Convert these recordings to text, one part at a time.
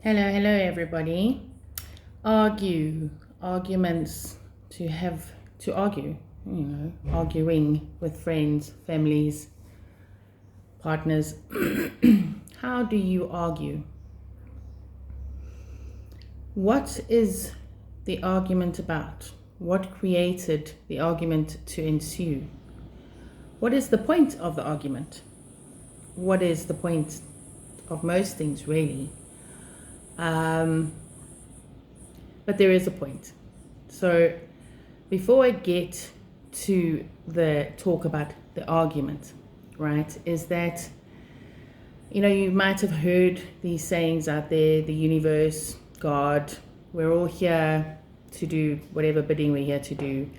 Hello everybody. Arguments, to argue, arguing with friends, families, partners. How do you argue? What is the argument about? What created the argument to ensue? What is the point of the argument? What is the point of most things, really? But there is a point. So before I get to the talk about the argument, right, is that, you might have heard these sayings out there, the universe, God, we're all here to do whatever bidding we're here to do,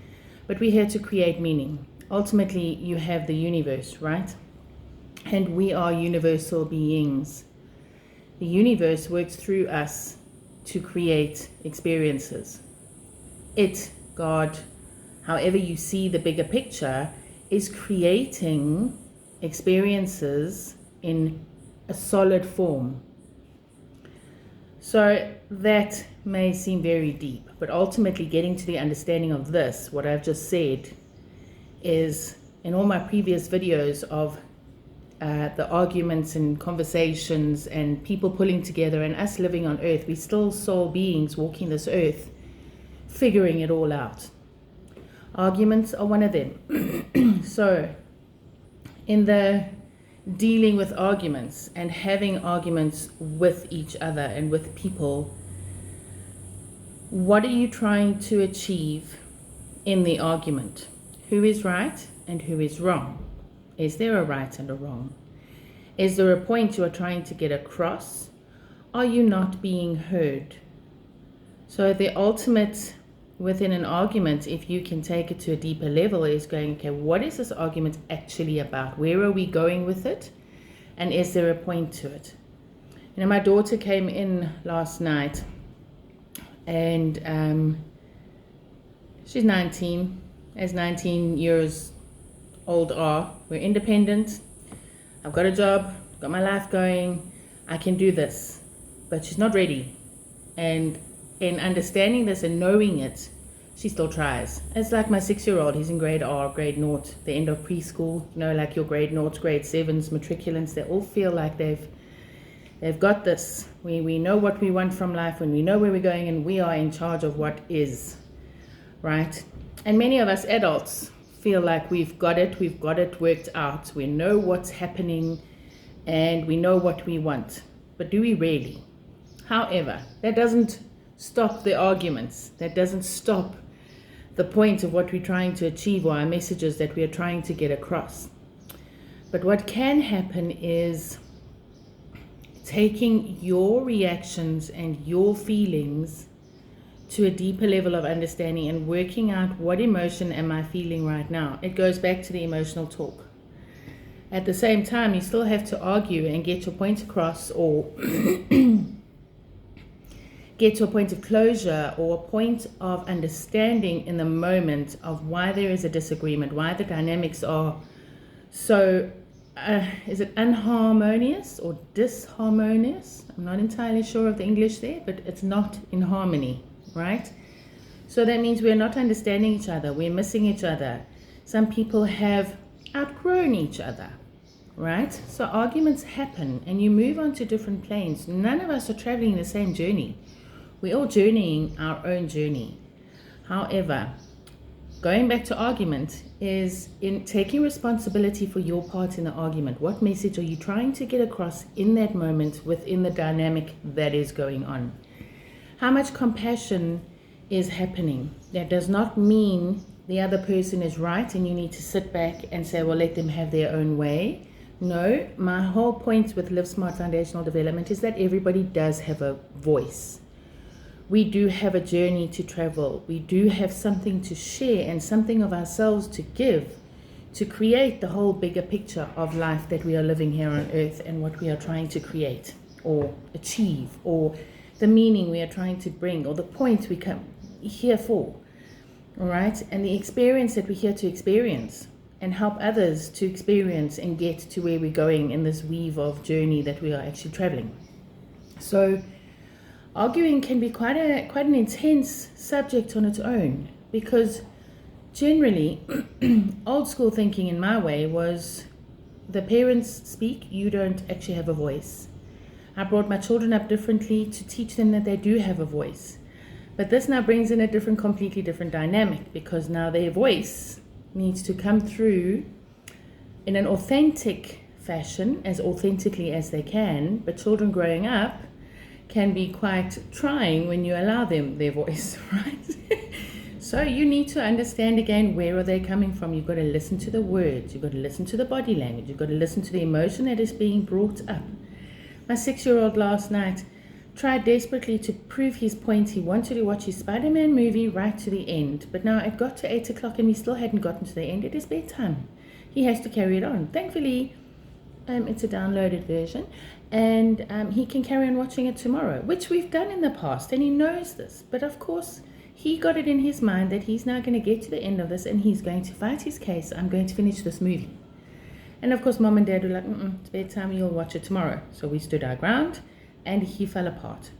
but we're here to create meaning. Ultimately, you have the universe, right? And we are universal beings. The universe works through us to create experiences. It, God, however you see the bigger picture, is creating experiences in a solid form. So that may seem very deep, but ultimately getting to the understanding of this, what I've just said, is in all my previous videos of the arguments and conversations and people pulling together and us living on earth, we're still soul beings walking this earth, figuring it all out. Arguments are one of them. So in the dealing with arguments and having arguments with each other and with people, what are you trying to achieve in the argument? Who is right and who is wrong? Is there a right and a wrong? Is there a point you are trying to get across? Are you not being heard? So the ultimate within an argument, if you can take it to a deeper level, is going, okay, what is this argument actually about? Where are we going with it? And is there a point to it? My daughter came in last night and she's 19, as 19 years old are. We're independent. I've got a job, got my life going. I can do this. But she's not ready. And in understanding this and knowing it, she still tries. It's like my 6-year-old. He's in grade R, grade naught, the end of preschool. Like your grade naughts, grade 7s, matriculants. They all feel like they've got this. We know what we want from life, and we know where we're going, and we are in charge of what is, right? And many of us adults feel like we've got it worked out. We know what's happening and we know what we want. But do we really? However, that doesn't stop the arguments. That doesn't stop the point of what we're trying to achieve or our messages that we are trying to get across. But what can happen is taking your reactions and your feelings to a deeper level of understanding and working out what emotion am I feeling right now. It goes back to the emotional talk. At the same time, you still have to argue and get your point across, or get to a point of closure or a point of understanding in the moment of why there is a disagreement, why the dynamics are so, is it unharmonious or disharmonious? I'm not entirely sure of the English there, but it's not in harmony. Right? So that means we're not understanding each other. We're missing each other. Some people have outgrown each other. Right? So arguments happen and you move on to different planes. None of us are traveling the same journey. We're all journeying our own journey. However, going back to argument is in taking responsibility for your part in the argument. What message are you trying to get across in that moment within the dynamic that is going on? How much compassion is happening? That does not mean the other person is right and you need to sit back and say, well, let them have their own way. No, my whole point with Live Smart Foundational Development is that everybody does have a voice. We do have a journey to travel. We do have something to share and something of ourselves to give to create the whole bigger picture of life that we are living here on earth and what we are trying to create or achieve, or the meaning we are trying to bring, or the point we come here for, all right? And the experience that we're here to experience and help others to experience and get to where we're going in this weave of journey that we are actually traveling. So Arguing can be quite an intense subject on its own, because generally old school thinking in my way was the parents speak, you don't actually have a voice. I brought my children up differently to teach them that they do have a voice. But this now brings in a completely different dynamic, because now their voice needs to come through in an authentic fashion, as authentically as they can. But children growing up can be quite trying when you allow them their voice, right? So you need to understand again, where are they coming from? You've got to listen to the words, you've got to listen to the body language, you've got to listen to the emotion that is being brought up. My 6-year-old last night tried desperately to prove his point. He wanted to watch his Spider-Man movie right to the end. But now it got to 8 o'clock and we still hadn't gotten to the end. It is bedtime. He has to carry it on. Thankfully, it's a downloaded version. And he can carry on watching it tomorrow, which we've done in the past. And he knows this. But of course, he got it in his mind that he's now going to get to the end of this and he's going to fight his case. I'm going to finish this movie. And of course, mom and dad were like, it's bedtime, you'll watch it tomorrow. So we stood our ground and he fell apart.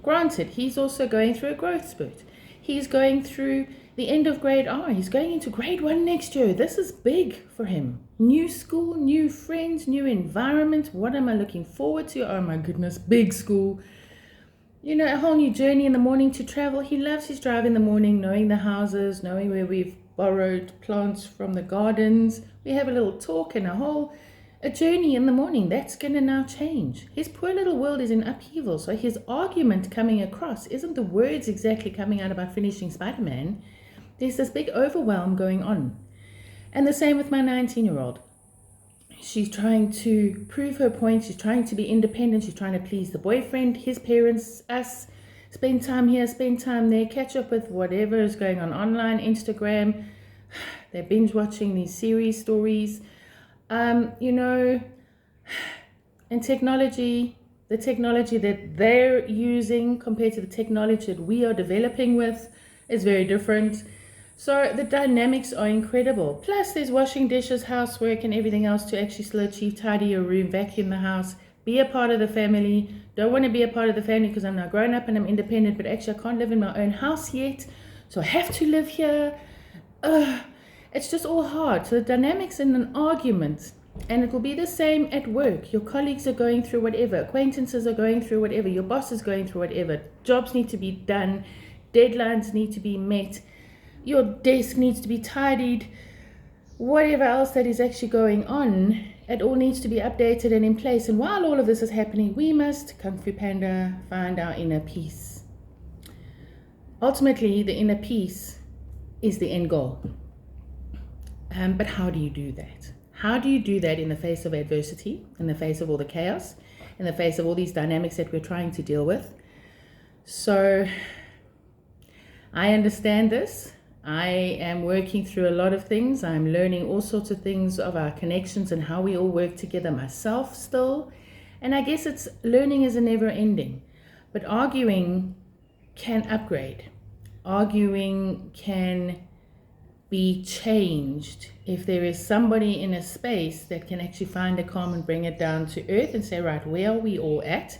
Granted, he's also going through a growth spurt. He's going through the end of grade R. He's going into grade 1 next year. This is big for him. New school, new friends, new environment. What am I looking forward to? Oh my goodness, big school. You know, a whole new journey in the morning to travel. He loves his drive in the morning, knowing the houses, knowing where we've borrowed plants from the gardens. We have a little talk and a journey in the morning. That's going to now change. His poor little world is in upheaval. So his argument coming across isn't the words exactly coming out about finishing Spider-Man. There's this big overwhelm going on. And the same with my 19-year-old. She's trying to prove her point. She's trying to be independent. She's trying to please the boyfriend, his parents, us. Spend time here, spend time there, catch up with whatever is going on online, Instagram. They're binge watching these series stories. You know, and technology, the technology that they're using compared to the technology that we are developing with is very different. So the dynamics are incredible. Plus there's washing dishes, housework and everything else to actually still achieve, tidy your room, vacuum the house, be a part of the family. Don't want to be a part of the family because I'm now grown up and I'm independent, but actually I can't live in my own house yet. So I have to live here. It's just all hard. So the dynamics in an argument, and it will be the same at work. Your colleagues are going through whatever, acquaintances are going through whatever, your boss is going through whatever, jobs need to be done, deadlines need to be met, your desk needs to be tidied, whatever else that is actually going on, it all needs to be updated and in place. And while all of this is happening, we must, Kung Fu Panda, find our inner peace. Ultimately, the inner peace is the end goal. But how do you do that? How do you do that in the face of adversity, in the face of all the chaos, in the face of all these dynamics that we're trying to deal with? So I understand this. I am working through a lot of things. I'm learning all sorts of things of our connections and how we all work together myself still. And I guess it's learning is a never ending. But arguing can upgrade. Arguing can be changed if there is somebody in a space that can actually find a calm and bring it down to earth and say, right, where are we all at?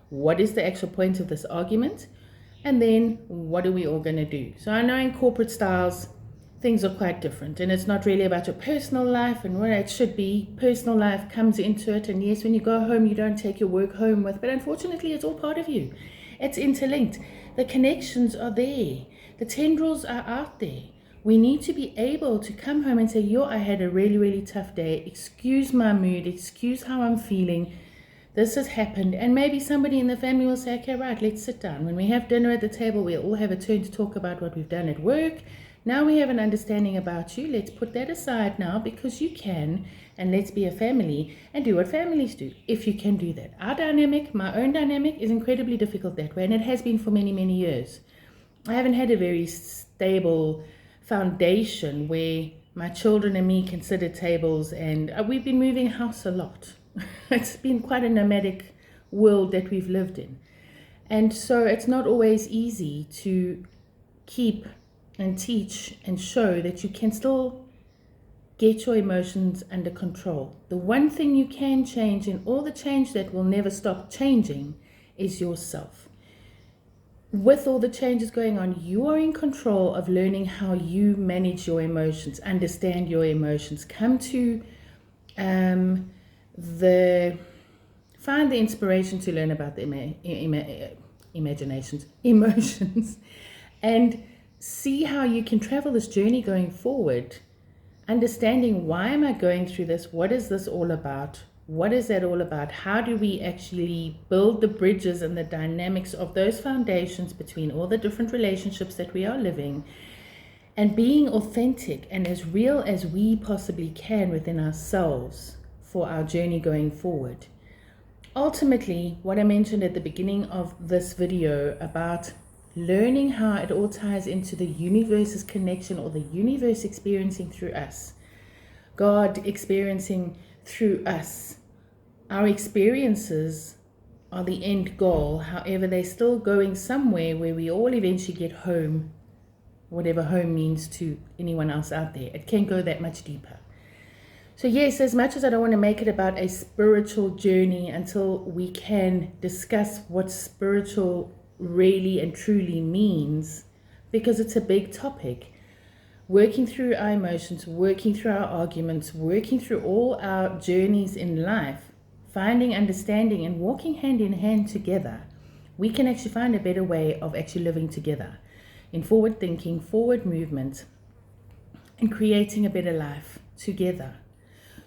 What is the actual point of this argument? And then what are we all going to do? So I know in corporate styles, things are quite different. And it's not really about your personal life and where it should be. Personal life comes into it. And yes, when you go home, you don't take your work home with. But unfortunately, it's all part of you. It's interlinked. The connections are there. The tendrils are out there. We need to be able to come home and say, yo, I had a really, really tough day. Excuse my mood. Excuse how I'm feeling. This has happened. And maybe somebody in the family will say, okay, right, let's sit down. When we have dinner at the table, we'll all have a turn to talk about what we've done at work. Now we have an understanding about you. Let's put that aside now because you can. And let's be a family and do what families do, if you can do that. Our dynamic, my own dynamic, is incredibly difficult that way. And it has been for many, many years. I haven't had a very stable foundation where my children and me can sit at tables, and we've been moving house a lot. It's been quite a nomadic world that we've lived in, and so it's not always easy to keep and teach and show that you can still get your emotions under control. The one thing you can change, and all the change that will never stop changing, is yourself. with all the changes going on, you are in control of learning how you manage your emotions, understand your emotions, come to find the inspiration to learn about the emotions, and see how you can travel this journey going forward, understanding, why am I going through this? What is this all about? What is that all about? How do we actually build the bridges and the dynamics of those foundations between all the different relationships that we are living, and being authentic and as real as we possibly can within ourselves for our journey going forward. Ultimately, what I mentioned at the beginning of this video about learning how it all ties into the universe's connection, or the universe experiencing through us, God experiencing through us. Our experiences are the end goal. However, they're still going somewhere where we all eventually get home, whatever home means to anyone else out there. It can go that much deeper. So yes, as much as I don't want to make it about a spiritual journey until we can discuss what spiritual really and truly means, because it's a big topic, working through our emotions, working through our arguments, working through all our journeys in life, finding understanding and walking hand in hand together, we can actually find a better way of actually living together in forward thinking, forward movement, and creating a better life together.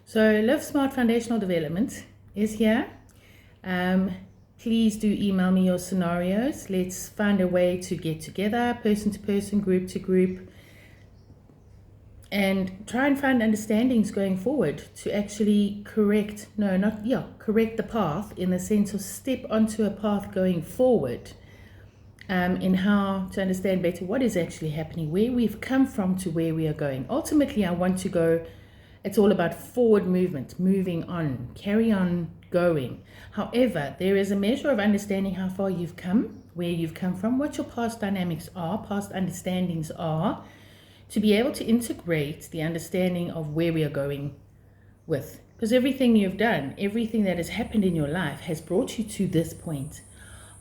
So Live Smart Foundational Development is here. Please do email me your scenarios. Let's find a way to get together, person to person, group to group, and try and find understandings going forward to actually correct the path, in the sense of step onto a path going forward, in how to understand better what is actually happening, where we've come from to where we are going. Ultimately, I want to go, it's all about forward movement, moving on, carry on going. However, there is a measure of understanding how far you've come, where you've come from, what your past dynamics are, past understandings are, to be able to integrate the understanding of where we are going with. Because everything you've done, everything that has happened in your life has brought you to this point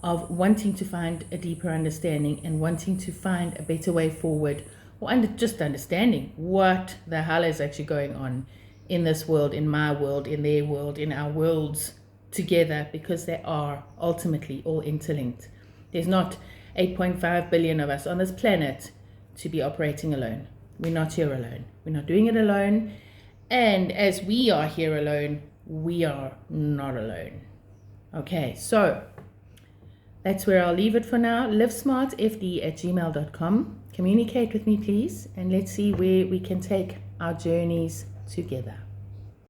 of wanting to find a deeper understanding and wanting to find a better way forward, or just understanding what the hell is actually going on in this world, in my world, in their world, in our worlds together, because they are ultimately all interlinked. There's not 8.5 billion of us on this planet to be operating alone. We're not here alone. We're not doing it alone. And as we are here alone, we are not alone. Okay, so that's where I'll leave it for now. livesmartfd@gmail.com. Communicate with me, please, and let's see where we can take our journeys together.